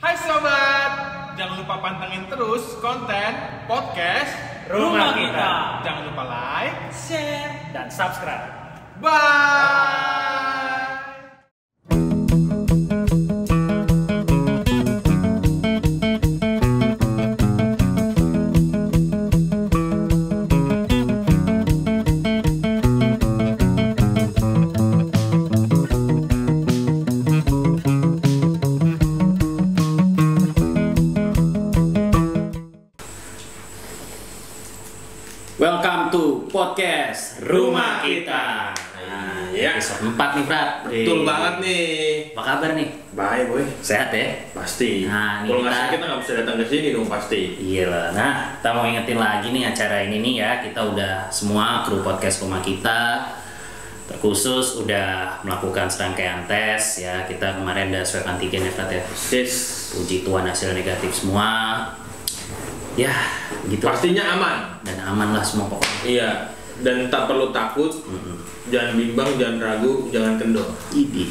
Hai sobat, jangan lupa pantengin terus konten podcast Rumah Kita. Jangan lupa like, Share, dan subscribe. bye. Welcome to podcast Rumah Kita. Iya. Episode 4 nih, Prat. Betul banget nih. Apa kabar nih? Baik boy. Sehat ya? Pasti. Nah, nih Kalau nggak kita- sakit kita nggak bisa datang ke sini dong pasti. Iya lah. Nah, kita mau ingetin lagi nih acara ini nih ya. Kita udah semua kru podcast Rumah Kita terkhusus udah melakukan serangkaian tes ya. Kita kemarin udah swab antigen ya, Prat ya. Yes. Puji Tuhan hasil negatif semua. Ya, gitu. Pastinya aman. Dan aman lah semua pokoknya. Iya. Dan tak perlu takut. Jangan bimbang, jangan ragu, jangan kendor. Ini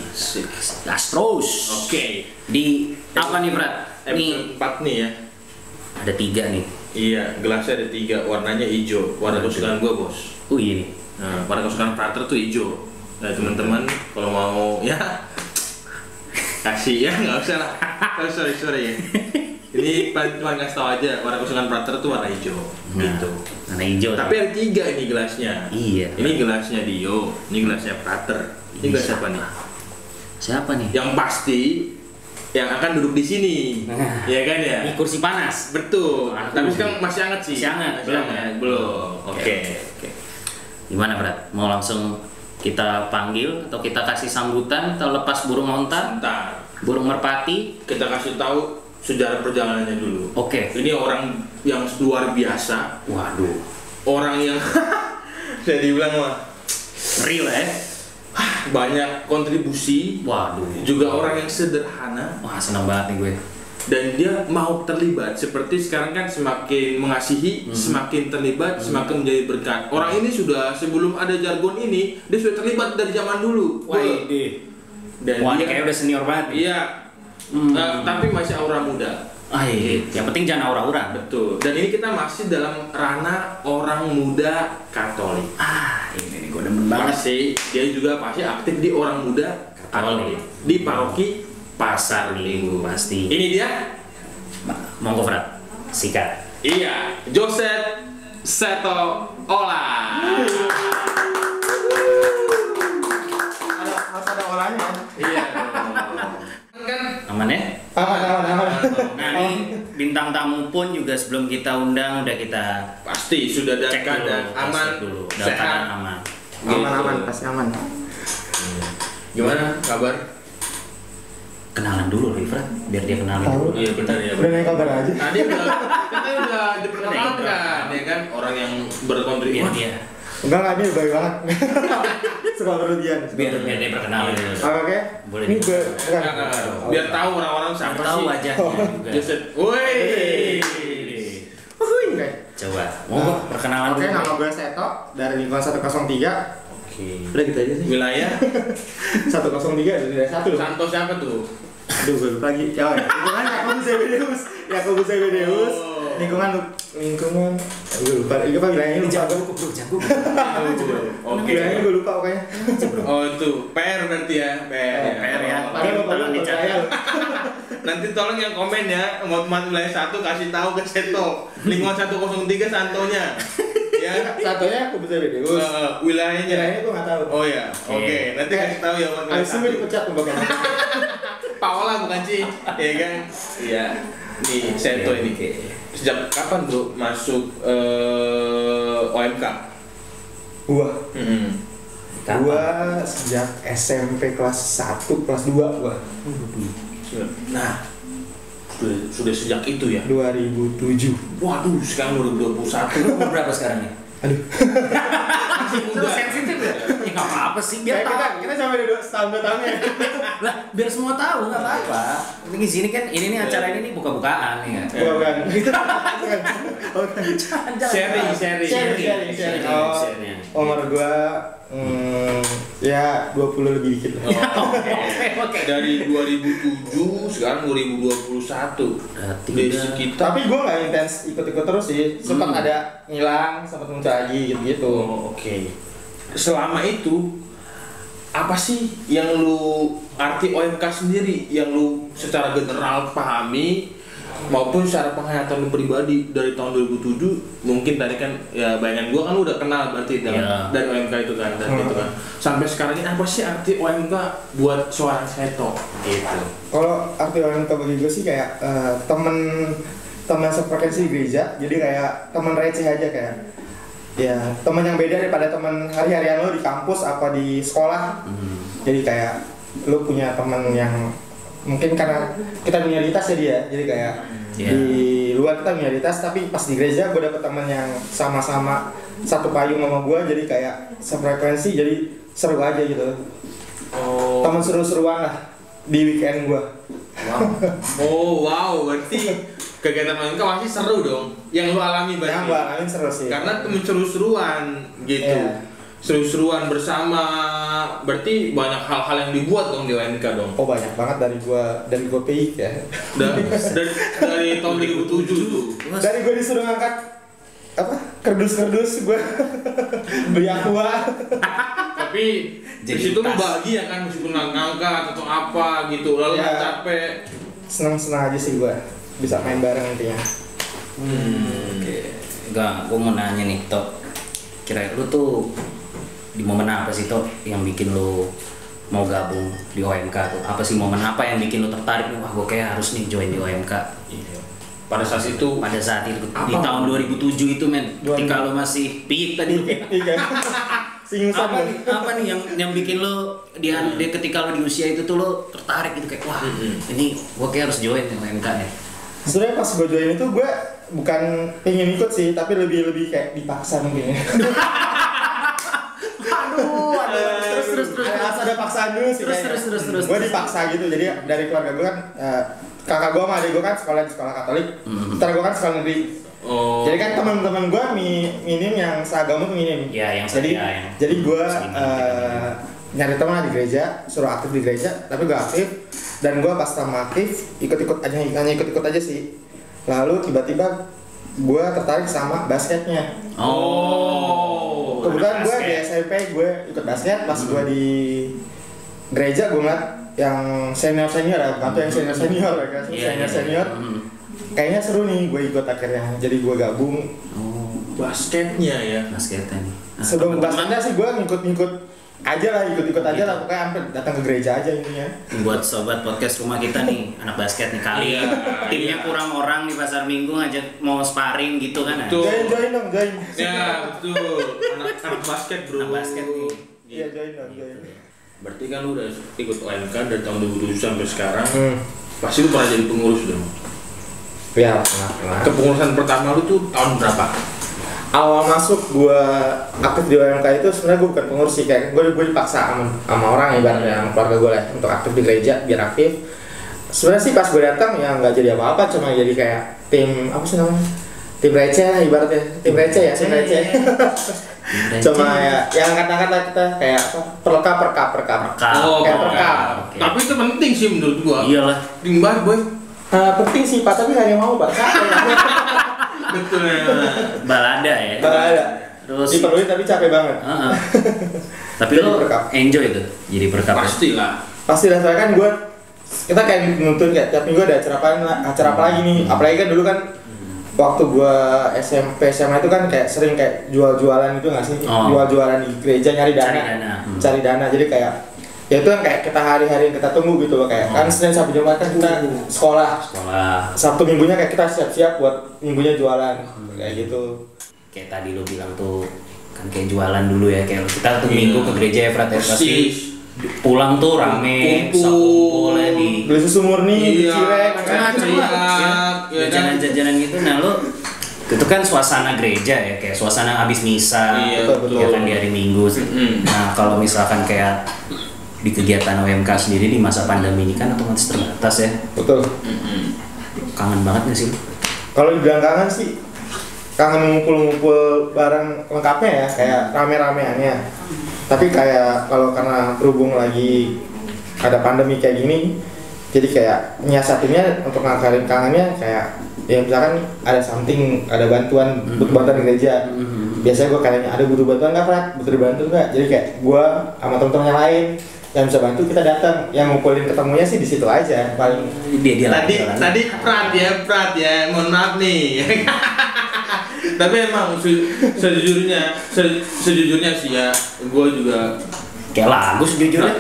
gas terus. Oke. Di apa nih, Prat? Nih Episode 4 nih ya. ada 3 nih. Iya, gelasnya ada 3, warnanya hijau. Warna kesukaan gua bos. Oh iya nih. Nah, warna kesukaan Prater tuh hijau. Nah teman-teman kalau mau ya kasih ya nggak usah lah. Oh, sorry ya. Ini cuma ngasih tahu aja warna kesukaan Prater tuh warna hijau. Nah, Gitu. warna hijau. Tapi ada 3 ini gelasnya. Iya. Ini gelasnya Dio, ini gelasnya Prater. Ini gelas siapa nih? Siapa nih? Yang pasti yang akan duduk di sini. Nah. Ya kan ya? Ini kursi panas. Betul. Aduh. Tapi sekarang masih hangat sih. Masih hangat, belum ya? Belum. Oke. Gimana, Prat? Mau langsung kita panggil atau kita kasih sambutan atau lepas burung onta, Bentar. burung merpati? Kita kasih tahu sejarah perjalanannya dulu. Oke. Ini orang yang luar biasa, Waduh. orang yang saya dibilang mah Real ya? banyak kontribusi, Waduh. juga orang yang sederhana Wah, senang banget nih gue. dan dia mau terlibat. Seperti sekarang kan semakin mengasihi, semakin terlibat, semakin menjadi berkat. Orang ini sudah sebelum ada jargon ini, dia sudah terlibat dari zaman dulu. Dan Wah, ini dia kayak udah senior banget nih. iya, tapi masih aura muda. Ah, iya. Yang penting jangan aura-aura. Betul. Dan ini kita masih dalam ranah orang muda Katolik. Ah, ini nih gue demen banget. Pasti dia juga pasti aktif di orang muda Katolik di paroki Pasar Minggu. Pasti. Ini dia. Monggo, Prat. Sikat. Iya, Joseph Seto Ola. Harus ada olahnya. Iya. Kan Aman ya? Aman. Nah, ini bintang tamu pun juga sebelum kita undang udah kita pasti sudah ada cek keadaan dulu, aman, cek dulu. Dalam keadaan sehat. aman. Aman, pasti aman. Gimana kabar? Kenalan dulu, Rifrat, biar dia kenalin Tahu. dulu. Iya benar ya. Udah nanya kabar aja. Tadi udah diperkenalkan ya kan orang yang Biar berkontribusi. dia, Enggak, ini baik banget. Suka berlebihan. biar dia perkenalin dulu. Oke. Boleh Ini dibuka. bukan. Biar tahu orang-orang Biar siapa tahu sih. wajahnya juga. Joseph. Woi. Oke. Coba, monggo perkenalan Oke, dulu. nama gue Seto dari lingkungan 103. Oke. Udah gitu aja sih. Wilayah 103 dari 1. Santo siapa tuh? Aduh, gue lupa lagi. Ya, lingkungan Yakobus Zebedeus. Oh. Lingkungan gue lupa. Ini apa wilayahnya lupa. Jago. Oke. Wilayahnya gue lupa pokoknya. Oh itu PR berarti ya. PR ya. PR ya. Padahal lupa Tolong dicatat. Nanti tolong yang komen ya, mau wilayah 1 kasih tahu ke Seto. Lingkungan 103 Santonya. Ya. Satunya Yakobus Zebedeus. Wilayahnya. Wilayahnya gue nggak tahu. Oh ya. Oke, nanti kasih tahu ya buat wilayah Abis itu gue 1. dipecat tuh pokoknya. Paola bukan sih, ya kan? Iya. Nih Seto ini. Sejak kapan bro masuk OMK? Gua Kapan? sejak SMP kelas 1, kelas 2 gua. Nah, sudah sejak itu ya. 2007. Waduh, sekarang 2021. Umur berapa sekarang nih? Aduh. Masih Itu muda. sensitif ya? nggak apa-apa sih, biar kita sampai dulu setahun 2 tahun ya. lah, biar semua tahu nggak apa-apa. Di sini kan ini nih acara ini nih buka-bukaan nih kan. Bukan. Sharing. Umur gua ya 20 lebih dikit. Oke. Dari 2007 sekarang 2021. Di sekitar. Tapi gua nggak intens ikut-ikut terus sih. Sempat ada ngilang, sempat muncul lagi gitu. Oke. Selama itu apa sih yang lu arti OMK sendiri yang lu secara general pahami maupun secara penghayatan lu pribadi dari tahun 2007 mungkin tadi kan ya bayangan gua kan lu udah kenal berarti dari OMK itu kan dan gitu kan sampai sekarang ini apa sih arti OMK buat seorang Seto gitu. Kalau arti OMK bagi gue sih kayak teman sefrekuensi di gereja, jadi kayak teman receh aja kayak ya teman yang beda daripada teman hari-harian lo di kampus apa di sekolah. Jadi kayak lo punya teman yang mungkin karena kita minoritas ya dia, jadi kayak di luar kita minoritas tapi pas di gereja gue dapet teman yang sama-sama satu payung sama gue, jadi kayak sefrekuensi, jadi seru aja gitu. Teman seru-seruan lah di weekend gue. Wow, berarti kegiatan OMK pasti seru dong yang lu alami berarti. Yang gue alamin seru sih karena temen seru-seruan gitu. Seru-seruan bersama, berarti banyak hal-hal yang dibuat dong di OMK dong. Oh banyak banget dari gua PI ya. Dari tahun 2007 tuh. Dari gua disuruh ngangkat apa? Kerdus gua beli aqua. Tapi di situ lu bahagia kan meskipun ngangkat atau apa gitu, lalu capek. Senang-senang aja sih gua bisa main bareng intinya. Oke. Enggak, gua mau nanya nih, Tok. Kira lu tuh di momen apa sih Tok yang bikin lu mau gabung di OMK tuh? Apa sih momen apa yang bikin lu tertarik nih, wah gue kayak harus nih join di OMK? Pada saat itu di tahun 2007 itu men, ketika lu masih piik tadi. Apa nih yang bikin lu dia ketika lu di usia itu tuh lu tertarik gitu kayak wah ini gue kayak harus join di OMK nih. Sebenarnya pas gue join itu gue bukan pengen ikut sih, tapi lebih kayak dipaksa mungkin. Terus ada paksaan dulu sih. Terus. Gue dipaksa gitu, jadi dari keluarga gue kan kakak gue sama adik gue kan sekolah di sekolah Katolik, ntar gue kan sekolah negeri. Jadi kan teman-teman gue minim yang seagama tuh minim. Iya, jadi gue nyari teman di gereja, suruh aktif di gereja, tapi gue aktif dan gue pas sama aktif hanya ikut aja sih. Lalu tiba-tiba gue tertarik sama basketnya. Kebetulan gue di SMP gue ikut basket, pas gue di gereja gue ngeliat yang senior atau yang senior kayaknya seru nih, gue ikut akhirnya, jadi gue gabung. Basketnya ya. Basketnya nih. Sebelum basketnya sih gue ngikut aja lah, pokoknya sampai datang ke gereja aja intinya. Buat sobat podcast rumah kita nih, anak basket nih kali timnya kurang orang di pasar Minggu ngajak mau sparring gitu kan? Join dong. Ya betul, anak basket bro. Anak basket nih. Iya join. Berarti kan lu udah ikut OMK dari tahun 2007 sampai sekarang. Pasti lu pernah jadi pengurus dong. Ya pernah. Kepengurusan pertama lu tuh tahun berapa? Awal masuk gue aktif di OMK itu sebenarnya gue bukan pengurus sih, kayak gue dipaksa sama orang ibaratnya, sama keluarga gue lah untuk aktif di gereja biar aktif. Sebenarnya sih pas gue datang ya nggak jadi apa-apa, cuma jadi kayak tim apa sih namanya, tim receh lah ibaratnya, tim receh. Cuma ya yang angkat-angkat lah kita kayak perkap. Kayak perkap. Tapi itu penting sih menurut gua. Iyalah. Penting banget boy. Penting sih Pak, tapi nggak ada yang mau Pak. Betul ya. Balada ya. Terus diperluin tapi capek banget. Tapi lo enjoy itu jadi perkap. Pastilah, soalnya kan kita kayak nuntun kayak tiap minggu ada acara apa lagi nih. Apalagi kan dulu kan waktu gua SMP SMA itu kan kayak sering kayak jualan itu nggak sih? Jualan di gereja nyari dana. Jadi kayak ya itu yang kayak kita hari-hari kita tunggu gitu loh, kayak kan Senin sampai Jumat kan kita sekolah. Sabtu minggunya kayak kita siap-siap buat minggunya jualan kayak gitu. Kayak tadi lo bilang tuh kan kayak jualan dulu ya, kayak kita tuh minggu ke gereja ya pasti pulang tuh rame kumpul ya di beli susu murni, cireng, jajanan gitu. Nah lo Itu kan suasana gereja ya, kayak suasana habis misa, Iya, ya kan di hari Minggu. Nah kalau misalkan kayak di kegiatan OMK sendiri di masa pandemi ini kan otomatis terbatas ya. Betul. Kangen banget nggak sih? Kalau dibilang kangen sih, kangen ngumpul-ngumpul bareng lengkapnya ya, kayak rame-rameannya. Tapi kayak kalau karena berhubung lagi ada pandemi kayak gini, jadi kayak nyiasatinnya untuk ngakarin kangennya kayak ya misalkan ada something, ada bantuan, butuh bantuan di gereja. Biasanya gue kayaknya ada butuh bantuan nggak, Prat? Butuh dibantu nggak? Jadi kayak gue sama temen-temen yang lain yang bisa bantu, kita datang. Yang ngumpulin ketemunya sih di situ aja paling. Dia Tadi Prat ya, mohon maaf nih. Tapi emang sejujurnya sih ya, gue juga kayak lagu sejujurnya.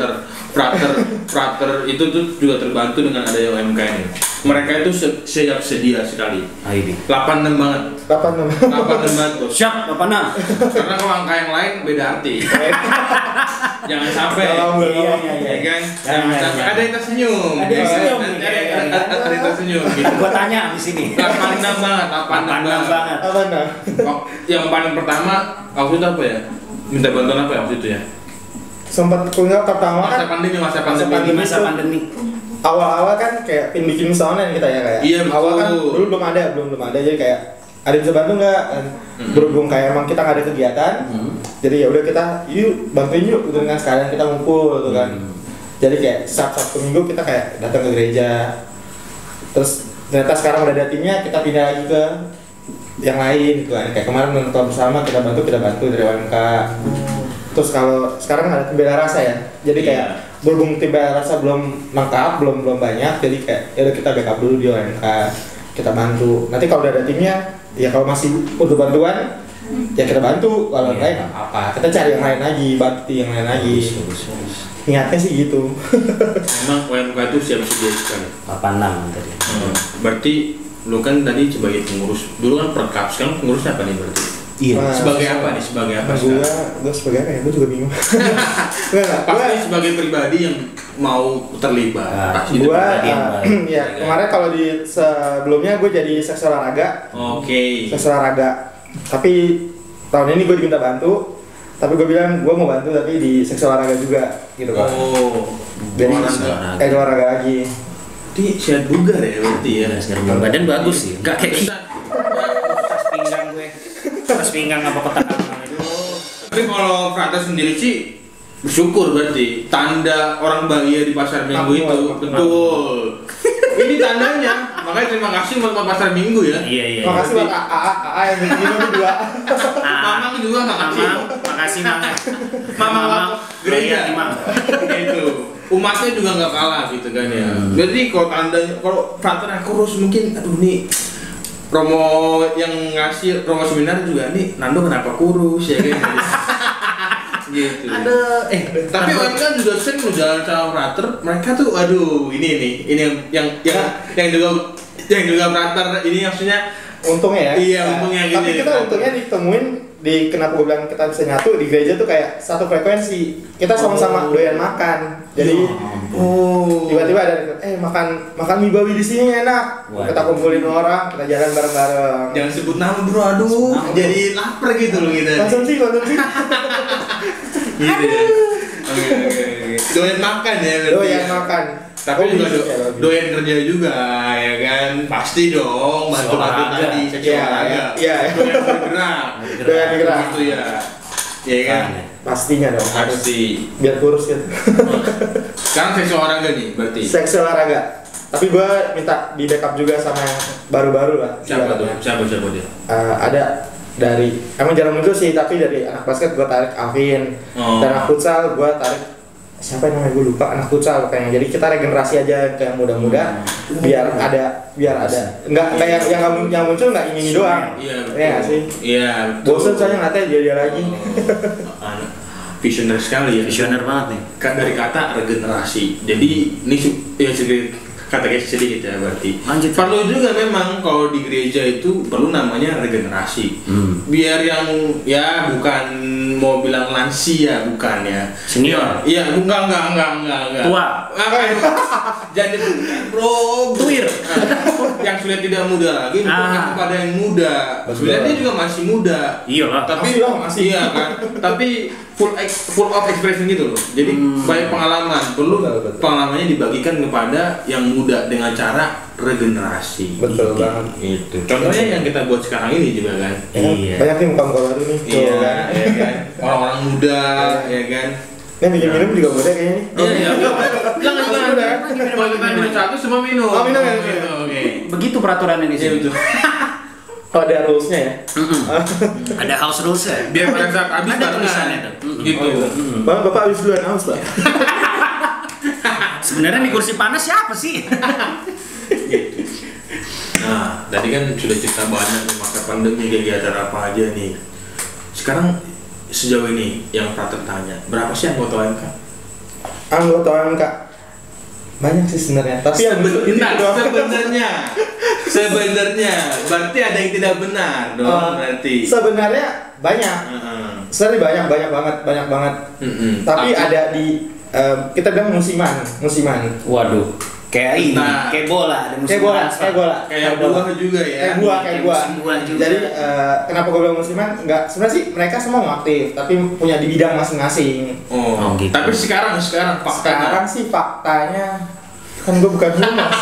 Frater itu tuh juga terbantu dengan adanya UMK ini. Mereka itu siap sedia sekali. Ini 86 banget. 86 banget tuh. Siap, 86. Karena kalau angka yang lain beda arti. Jangan sampai. Iya. Kan? Jangan sampai. Ada yang tersenyum. Ada yang senyum. Ada yang tersenyum. Gitu. Gua tanya di sini. 86 banget. 86 banget. Yang paling pertama waktu itu apa ya? Minta bantuan apa ya waktu itu ya? Sempat kuliah pertama kan masa pandemi. Awal-awal kan kayak bikin misalnya kita ya kayak. Iya, betul. Awal kan dulu belum ada jadi kayak ada yang bisa bantu nggak? Berhubung kayak emang kita nggak ada kegiatan, jadi ya udah kita yuk bantuin yuk dengan sekalian kita ngumpul gitu kan. Jadi kayak Sabtu Minggu kita kayak datang ke gereja. Terus ternyata sekarang udah ada timnya, kita pindah lagi ke yang lain gitu kan. Kayak kemarin nonton bersama kita bantu dari OMK. Terus kalau sekarang ada tim bela rasa ya, jadi kayak berhubung tim bela rasa belum lengkap, belum banyak, jadi kayak ya udah kita backup dulu di OMK, kita bantu. Nanti kalau udah ada timnya, ya kalau masih butuh bantuan, ya kita bantu. Kalau lain apa, kita cari yang lain lagi, bantu yang lain lagi. Niatnya sih gitu. Emang OMK itu siap sedia sekali. 86 tadi. Berarti lu kan tadi sebagai pengurus, dulu kan perkap, sekarang pengurusnya apa nih berarti? Iya. Sebagai apa nih? Sebagai apa? Gue sebagai apa ya? Gue juga bingung. Pasti sebagai pribadi yang mau terlibat. Pasti Gue ya kemarin kalau di sebelumnya gue jadi seks olahraga. Oke. Seks olahraga. Tapi tahun ini gue diminta bantu. Tapi gue bilang gue mau bantu tapi di seks olahraga juga gitu kan. Oh. Jadi olahraga lagi. Jadi sehat bugar ya berarti ya. Badan bagus sih. Enggak kayak gitu. Pinggang gue. Pas pinggang apa kotak itu. Tapi kalau Frater sendiri sih bersyukur berarti tanda orang bahagia di pasar Minggu itu betul. Ini tandanya. Makanya terima kasih buat pasar Minggu ya. Iya. Makasih buat AA yang begini berdua. Mamang juga makasih. Makasih Mamang. Mamang gereja. Itu. Umatnya juga nggak kalah gitu kan ya. Berarti kalau tandanya kalau Frater kurus mungkin aduh nih promo yang ngasih promo seminar juga nih Nando kenapa kurus ya kan gitu. Tapi mereka juga sering jalan sama Frater, mereka tuh aduh ini yang juga Frater ini maksudnya untungnya ya. Iya, untungnya gitu. Tapi kita untungnya ditemuin di kenapa gue bilang kita bisa nyatu di gereja tuh kayak satu frekuensi. Kita sama-sama doyan makan. Jadi tiba-tiba ada makan mie bawi di sini enak. Kita kumpulin orang, kita jalan bareng-bareng. Jangan sebut nama bro, aduh. Jadi lapar gitu loh kita. Konsumsi. Gitu ya. Oke. Doyan makan ya berarti. Doyan makan. Tapi juga doyan kerja juga ya kan. Pasti dong bantu-bantu tadi seksi olahraga. Iya. Doyan bergerak gitu ya. Iya kan? Pastinya dong. Pasti. Biar kurus gitu. Sekarang seksi olahraga nih berarti. Seksi olahraga. Tapi gue minta di backup juga sama yang baru-baru lah. Siapa tuh? Siapa dia? Ada dari emang jarang muncul sih, tapi dari anak basket gue tarik Alvin. Dan anak futsal gue tarik siapa yang namanya gue lupa, anak futsal kayaknya. Jadi kita regenerasi aja ke yang muda-muda biar ada nggak yang muncul nggak ini doang. Iya sih. Iya. Bosan soalnya ngeliatnya dia lagi. Visioner sekali ya. Visioner banget nih. Dari kata regenerasi. Jadi ini ya kata sedikit ya berarti. Lanjut. Perlu juga memang kalau di gereja itu perlu namanya regenerasi. Biar yang ya bukan mau bilang lansia bukan ya. Senior. Iya, enggak. Tua. Jadi bro, tuir. Yang sudah tidak muda lagi berpihak kepada yang muda. Sebenarnya dia juga masih muda. Iyalah. Tapi masih. iya kan. Tapi full of expression gitu loh. Jadi banyak pengalaman. Perlu pengalamannya dibagikan kepada yang muda dengan cara regenerasi. Betul banget. Itu. Contohnya yang kita buat sekarang ini juga kan. Iya. Banyak nih muka-muka baru nih. Iya, Kan? ya kan. Orang-orang muda, ya kan. Nah, bikin minum juga boleh kayaknya nih. Iya. Kalau kita minum satu semua minum. Oh, minum ya. Gitu, oke. Begitu peraturannya di sini. Oh, ada rules-nya ya? Ada house rules ya. Biar pada saat habis Ada tulisannya tuh. Gitu. Bapak habis duluan, haus Pak. Sebenarnya di kursi panas siapa sih? Nah, tadi kan sudah cerita banyak nih masa pandemi kegiatan apa aja nih. Sekarang sejauh ini yang Prater tanya, berapa sih anggota OMK? Anggota OMK banyak sih sebenarnya. Tapi yang sebenarnya berarti ada yang tidak benar dong berarti. Sebenarnya banyak. Sebenarnya banyak banget. Tapi ada di kita bilang musiman. Waduh. Kayak ini, kayak bola, ada musim Kayak bola. Kayak buah juga ya. Kayak buah juga. Jadi kenapa gue bilang musiman? Enggak, sebenarnya sih mereka semua mau aktif, tapi punya di bidang masing-masing. Oh, gitu. Tapi sekarang Sekarang sih faktanya kan gue bukan humas.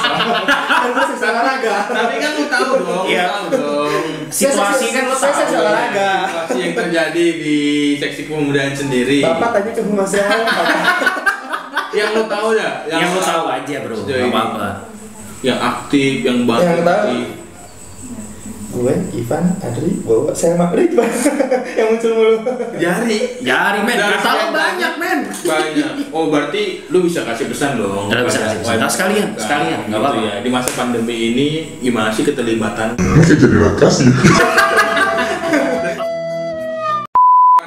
Kan gue seksi olahraga. Tapi kan lu tahu dong. Iya. Tahu dong. Situasi kan lo saya seksi olahraga. Situasi yang terjadi di seksi kepemudaan sendiri. Bapak tanya ke humas yang lain, Pak. Yang lo tahu ya? Yang lo tahu aja bro, nggak apa-apa. Yang aktif, yang bantu. Yang tahu. Gue, Ivan, Adri, bawa saya sama Ridwan yang muncul mulu. Jari men, Dari kata lo sekian banyak men. banyak. Oh berarti lu bisa kasih pesan dong. Lu bisa kasih pesan. Nah, sekalian, nggak Gitu apa-apa. ya. Di masa pandemi ini gimana sih keterlibatan? Masih jadi lokasi.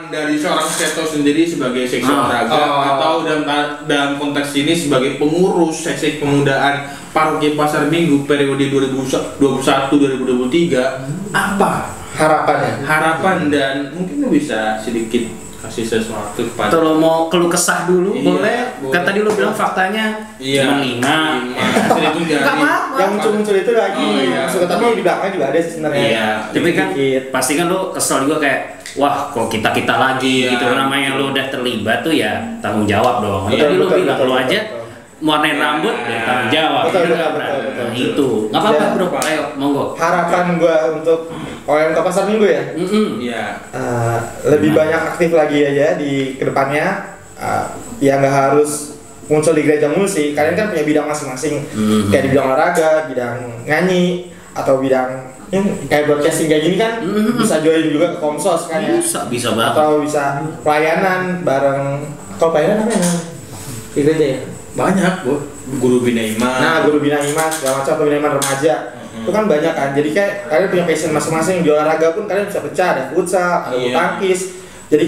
Dari seorang Seto sendiri sebagai seksi olahraga atau dalam konteks ini sebagai pengurus seksi kepemudaan Paroki Pasar Minggu periode 2021-2023 apa harapan dan mungkin lu bisa sedikit kasih sesuatu kepada Kalau mau keluh kesah dulu, Iya, boleh. boleh. Kan tadi lu bilang faktanya cuma 5. Itu jadi Yang muncul itu lagi. Oh, iya. Tapi di belakang juga ada sih sebenarnya. Iya, tapi kan Dikit. pasti kan lu kesel juga kayak wah kok kita lagi Iya. gitu. Namanya lu udah terlibat tuh ya tanggung jawab dong. Betul, Jadi lu betul, bilang betul, lu betul, aja betul. warnain rambut ya tanggung jawab. Betul, Iya betul, nggak, betul, Bro? betul. Nah, itu nggak apa-apa Ya. bro. Ayo monggo. Harapan gue untuk OMK Pasar Minggu ya. Iya. Lebih banyak aktif lagi aja di kedepannya. Ya nggak harus muncul di gereja mulu sih. Kalian kan punya bidang masing-masing. Kayak di bidang olahraga, bidang nyanyi, atau bidang kayak broadcasting kayak gini kan bisa join juga ke Komsos kan ya. Bisa banget. Atau bisa pelayanan bareng. Kalau pelayanan apa ya? Di gereja ya. Banyak bu guru bina iman. Nah, guru bina iman segala macam, atau bina iman remaja. Itu kan banyak kan. Jadi kayak kalian punya passion masing-masing di olahraga pun kalian bisa pecah, ada futsal, ada bulu Iya. tangkis. Jadi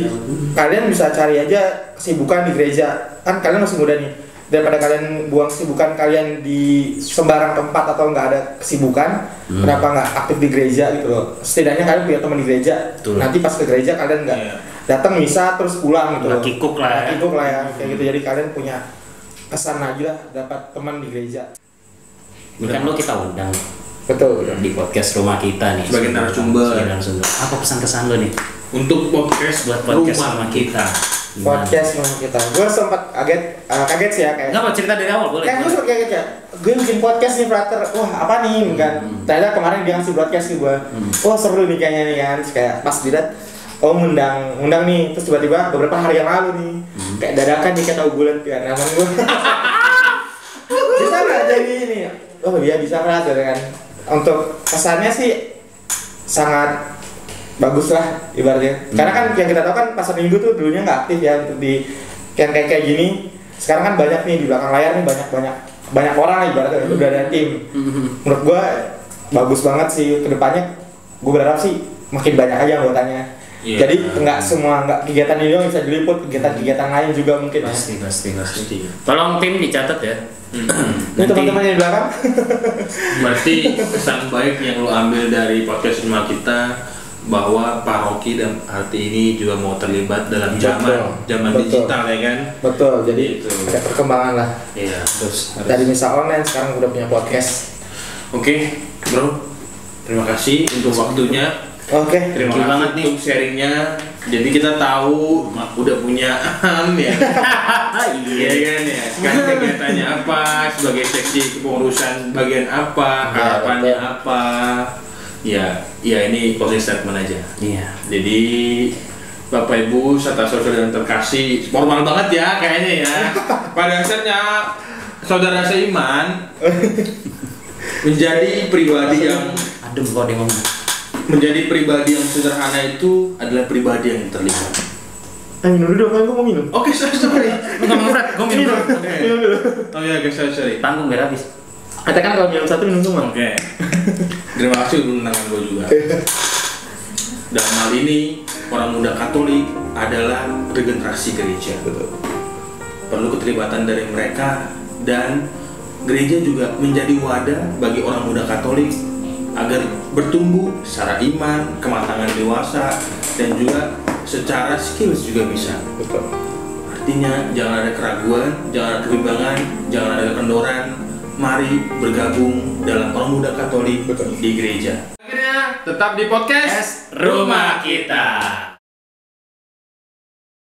kalian bisa cari aja kesibukan di gereja. Kan kalian masih muda nih. Daripada kalian buang kesibukan kalian di sembarang tempat atau nggak ada kesibukan, kenapa nggak aktif di gereja gitu loh. Setidaknya kalian punya teman di gereja. Betul. Nanti pas ke gereja kalian nggak Iya. datang misa terus pulang gitu Nggak loh. kikuk lah ya. Nggak kikuk lah ya. Kayak gitu. Jadi kalian punya kesan aja lah dapat teman di gereja. Ini kan lo kita undang Betul. di podcast rumah kita nih. Sebagai narasumber. Sebagai narasumber. Apa pesan kesan lo nih Untuk podcast buat podcast rumah kita? Gimana? Podcast memang kita. Gue sempat kaget sih ya kayak. Nggak apa cerita dari awal boleh. Kayak gue sempat kaget ya. Gue bikin podcast nih Frater. Wah apa nih kan? Ternyata kemarin dia ngasih broadcast nih gue. Wah seru nih kayaknya nih kan. Terus kayak pas dilihat, oh undang nih. Terus tiba-tiba beberapa hari yang lalu nih, kayak dadakan dia kayak tahu bulat kan. Namun gue bisa nggak jadi ini? Oh iya bisa Frater kan. Untuk kesannya sih sangat bagus lah ibaratnya. Karena kan yang kita tahu kan Pasar Minggu tuh dulunya nggak aktif ya untuk di yang kayak gini. Sekarang kan banyak nih di belakang layar nih banyak orang lah ibaratnya udah ada tim. Menurut gua bagus banget sih kedepannya. Gua berharap sih makin banyak aja anggotanya. Iya. Jadi nggak kegiatan ini doang bisa diliput, kegiatan lain juga mungkin. Pasti. Tolong tim dicatat ya. Ini teman-teman yang di belakang. Berarti pesan baik yang lo ambil dari podcast rumah kita bahwa paroki dan arti ini juga mau terlibat dalam zaman Betul. digital ya kan. Betul. Jadi Gitu. ada perkembangan lah. Iya terus Dari misa online sekarang udah punya podcast. Oke, Bro, terima kasih untuk waktunya. Oke. Terima Thank you kasih banget nih. untuk sharingnya. Jadi kita tahu udah punya ya. Iya kan ya. Sekarang kegiatannya apa? Sebagai seksi kepengurusan bagian apa? Harapannya apa? Ya ini closing statement aja. Iya. Jadi Bapak Ibu serta saudara yang terkasih, formal banget ya kayaknya ya. Pada dasarnya saudara seiman menjadi pribadi yang Adem kalau dia ngomong. menjadi pribadi yang sederhana itu adalah pribadi yang terlibat. Minum dulu dong, kan gue mau minum. Oke, sorry. Enggak mau Fred, gue minum. Minum dulu. Oh ya guys, sorry. Tanggung biar habis. Katakan kalau minum satu minum semua. Oke. Terima kasih untuk undangan gue juga. Dalam hal ini, orang muda Katolik adalah regenerasi gereja. Betul. Perlu keterlibatan dari mereka dan gereja juga menjadi wadah bagi orang muda Katolik agar bertumbuh secara iman, kematangan dewasa, dan juga secara skills juga bisa. Betul. Artinya jangan ada keraguan, jangan ada kebimbangan, jangan ada kendoran. Mari bergabung dalam orang muda Katolik. Betul. Di gereja. Akhirnya tetap di podcast Rumah kita.